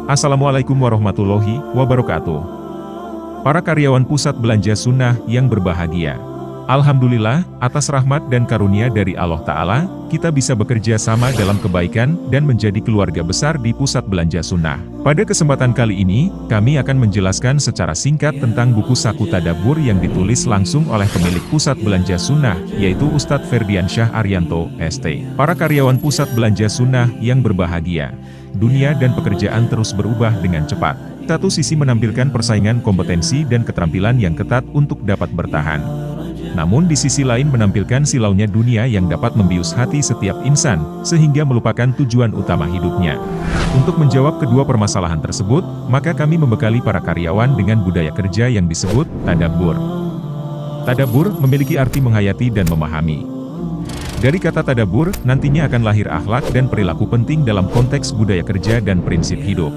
Assalamualaikum warahmatullahi wabarakatuh. Para karyawan pusat belanja sunnah yang berbahagia. Alhamdulillah, atas rahmat dan karunia dari Allah Ta'ala, kita bisa bekerja sama dalam kebaikan dan menjadi keluarga besar di pusat belanja sunnah. Pada kesempatan kali ini, kami akan menjelaskan secara singkat tentang buku Saku Tadabbur yang ditulis langsung oleh pemilik pusat belanja sunnah, yaitu Ustadz Ferdiansyah Arianto, ST. Para karyawan pusat belanja sunnah yang berbahagia. Dunia dan pekerjaan terus berubah dengan cepat. Satu sisi menampilkan persaingan kompetensi dan keterampilan yang ketat untuk dapat bertahan. Namun di sisi lain menampilkan silaunya dunia yang dapat membius hati setiap insan, sehingga melupakan tujuan utama hidupnya. Untuk menjawab kedua permasalahan tersebut, maka kami membekali para karyawan dengan budaya kerja yang disebut tadabbur. Tadabbur memiliki arti menghayati dan memahami. Dari kata tadabbur, nantinya akan lahir akhlak dan perilaku penting dalam konteks budaya kerja dan prinsip hidup.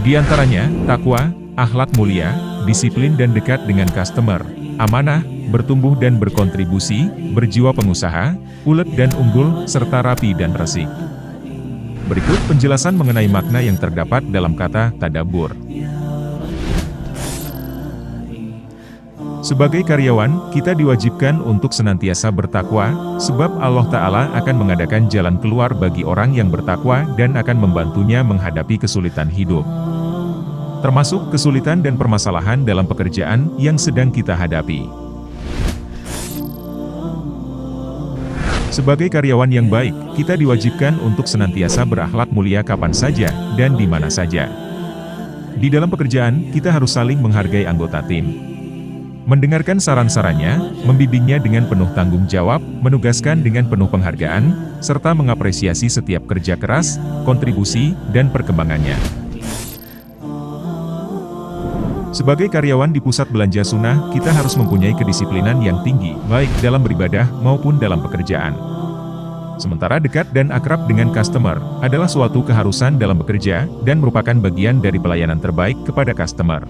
Di antaranya, takwa, akhlak mulia, disiplin dan dekat dengan customer, amanah, bertumbuh dan berkontribusi, berjiwa pengusaha, ulet dan unggul, serta rapi dan resik. Berikut penjelasan mengenai makna yang terdapat dalam kata tadabbur. Sebagai karyawan, kita diwajibkan untuk senantiasa bertakwa, sebab Allah Ta'ala akan mengadakan jalan keluar bagi orang yang bertakwa dan akan membantunya menghadapi kesulitan hidup. Termasuk kesulitan dan permasalahan dalam pekerjaan yang sedang kita hadapi. Sebagai karyawan yang baik, kita diwajibkan untuk senantiasa berakhlak mulia kapan saja, dan di mana saja. Di dalam pekerjaan, kita harus saling menghargai anggota tim. Mendengarkan saran-sarannya, membimbingnya dengan penuh tanggung jawab, menugaskan dengan penuh penghargaan, serta mengapresiasi setiap kerja keras, kontribusi, dan perkembangannya. Sebagai karyawan di pusat belanja sunnah, kita harus mempunyai kedisiplinan yang tinggi, baik dalam beribadah maupun dalam pekerjaan. Sementara dekat dan akrab dengan customer, adalah suatu keharusan dalam bekerja, dan merupakan bagian dari pelayanan terbaik kepada customer.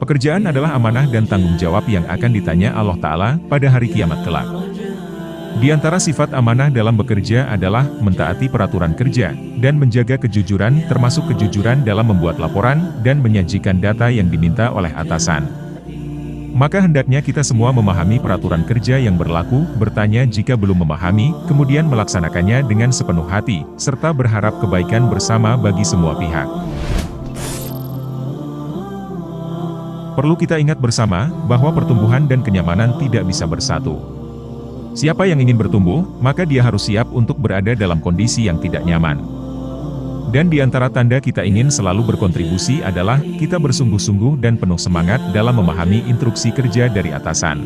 Pekerjaan adalah amanah dan tanggung jawab yang akan ditanya Allah Ta'ala pada hari kiamat kelak. Di antara sifat amanah dalam bekerja adalah mentaati peraturan kerja, dan menjaga kejujuran termasuk kejujuran dalam membuat laporan, dan menyajikan data yang diminta oleh atasan. Maka hendaknya kita semua memahami peraturan kerja yang berlaku, bertanya jika belum memahami, kemudian melaksanakannya dengan sepenuh hati, serta berharap kebaikan bersama bagi semua pihak. Perlu kita ingat bersama, bahwa pertumbuhan dan kenyamanan tidak bisa bersatu. Siapa yang ingin bertumbuh, maka dia harus siap untuk berada dalam kondisi yang tidak nyaman. Dan di antara tanda kita ingin selalu berkontribusi adalah, kita bersungguh-sungguh dan penuh semangat dalam memahami instruksi kerja dari atasan.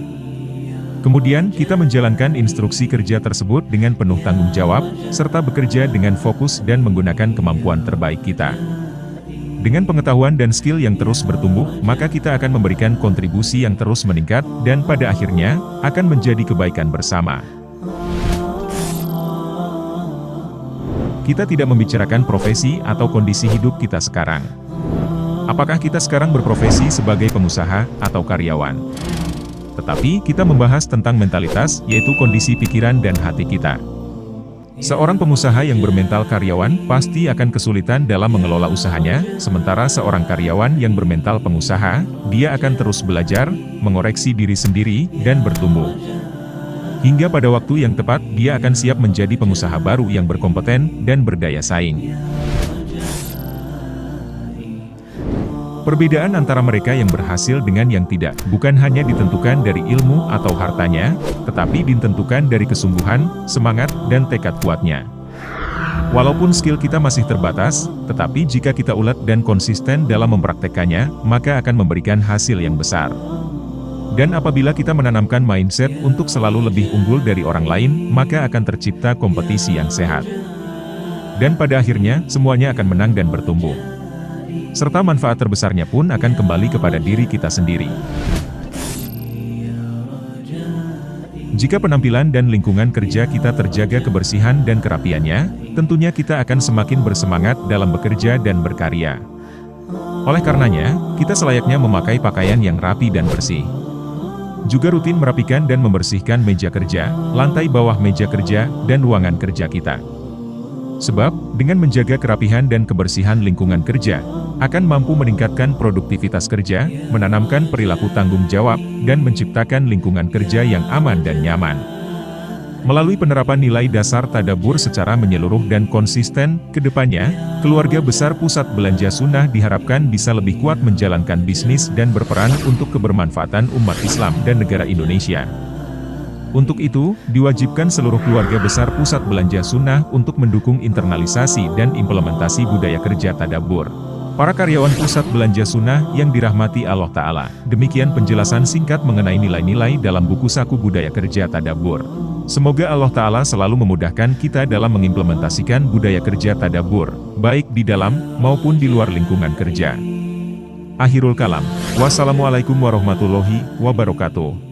Kemudian, kita menjalankan instruksi kerja tersebut dengan penuh tanggung jawab, serta bekerja dengan fokus dan menggunakan kemampuan terbaik kita. Dengan pengetahuan dan skill yang terus bertumbuh, maka kita akan memberikan kontribusi yang terus meningkat, dan pada akhirnya, akan menjadi kebaikan bersama. Kita tidak membicarakan profesi atau kondisi hidup kita sekarang. Apakah kita sekarang berprofesi sebagai pengusaha atau karyawan? Tetapi, kita membahas tentang mentalitas, yaitu kondisi pikiran dan hati kita. Seorang pengusaha yang bermental karyawan pasti akan kesulitan dalam mengelola usahanya, sementara seorang karyawan yang bermental pengusaha, dia akan terus belajar, mengoreksi diri sendiri, dan bertumbuh. Hingga pada waktu yang tepat, dia akan siap menjadi pengusaha baru yang berkompeten dan berdaya saing. Perbedaan antara mereka yang berhasil dengan yang tidak, bukan hanya ditentukan dari ilmu atau hartanya, tetapi ditentukan dari kesungguhan, semangat, dan tekad kuatnya. Walaupun skill kita masih terbatas, tetapi jika kita ulet dan konsisten dalam mempraktekannya, maka akan memberikan hasil yang besar. Dan apabila kita menanamkan mindset untuk selalu lebih unggul dari orang lain, maka akan tercipta kompetisi yang sehat. Dan pada akhirnya, semuanya akan menang dan bertumbuh. Serta manfaat terbesarnya pun akan kembali kepada diri kita sendiri. Jika penampilan dan lingkungan kerja kita terjaga kebersihan dan kerapiannya, tentunya kita akan semakin bersemangat dalam bekerja dan berkarya. Oleh karenanya, kita selayaknya memakai pakaian yang rapi dan bersih. Juga rutin merapikan dan membersihkan meja kerja, lantai bawah meja kerja, dan ruangan kerja kita. Sebab, dengan menjaga kerapihan dan kebersihan lingkungan kerja, akan mampu meningkatkan produktivitas kerja, menanamkan perilaku tanggung jawab, dan menciptakan lingkungan kerja yang aman dan nyaman. Melalui penerapan nilai dasar tadabbur secara menyeluruh dan konsisten, ke depannya, keluarga besar Pusat Belanja Sunnah diharapkan bisa lebih kuat menjalankan bisnis dan berperan untuk kebermanfaatan umat Islam dan negara Indonesia. Untuk itu, diwajibkan seluruh keluarga besar Pusat Belanja Sunnah untuk mendukung internalisasi dan implementasi budaya kerja tadabbur. Para karyawan Pusat Belanja Sunnah yang dirahmati Allah Ta'ala, demikian penjelasan singkat mengenai nilai-nilai dalam buku Saku Budaya Kerja Tadabbur. Semoga Allah Ta'ala selalu memudahkan kita dalam mengimplementasikan budaya kerja tadabbur, baik di dalam maupun di luar lingkungan kerja. Akhirul kalam. Wassalamualaikum warahmatullahi wabarakatuh.